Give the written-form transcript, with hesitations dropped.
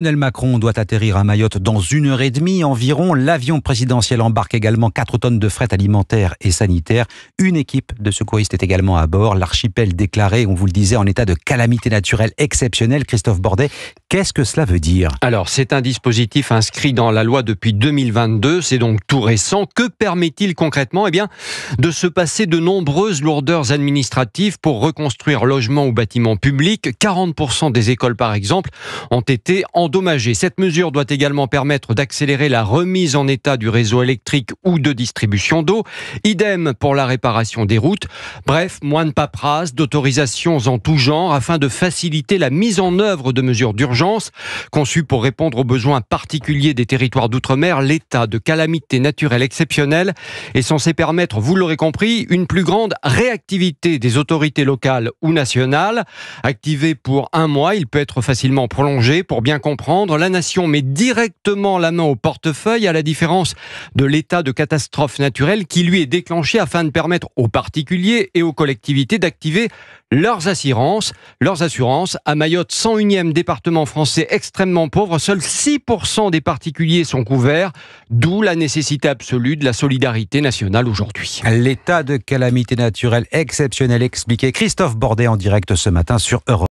Emmanuel Macron doit atterrir à Mayotte dans 1 heure et demie environ. L'avion présidentiel embarque également 4 tonnes de fret alimentaire et sanitaire. Une équipe de secouristes est également à bord. L'archipel déclaré, on vous le disait, en état de calamité naturelle exceptionnelle. Christophe Bordet, qu'est-ce que cela veut dire ? Alors, c'est un dispositif inscrit dans la loi depuis 2022. C'est donc tout récent. Que permet-il concrètement ? De se passer de nombreuses lourdeurs administratives pour reconstruire logements ou bâtiments publics. 40% des écoles, par exemple, ont été endommagées. Cette mesure doit également permettre d'accélérer la remise en état du réseau électrique ou de distribution d'eau. Idem pour la réparation des routes. Bref, moins de paperasse, d'autorisations en tout genre afin de faciliter la mise en œuvre de mesures d'urgence. Conçues pour répondre aux besoins particuliers des territoires d'outre-mer, l'état de calamité naturelle exceptionnelle est censé permettre, vous l'aurez compris, une plus grande réactivité des autorités locales ou nationales. Activé pour 1 mois, il peut être facilement prolongé. Pour bien comprendre, la nation met directement la main au portefeuille, à la différence de l'état de catastrophe naturelle qui lui est déclenché afin de permettre aux particuliers et aux collectivités d'activer leurs assurances. À Mayotte, 101e département français extrêmement pauvre, seuls 6% des particuliers sont couverts, d'où la nécessité absolue de la solidarité nationale aujourd'hui. L'état de calamité naturelle exceptionnelle expliqué. Christophe Bordet en direct ce matin sur Europe.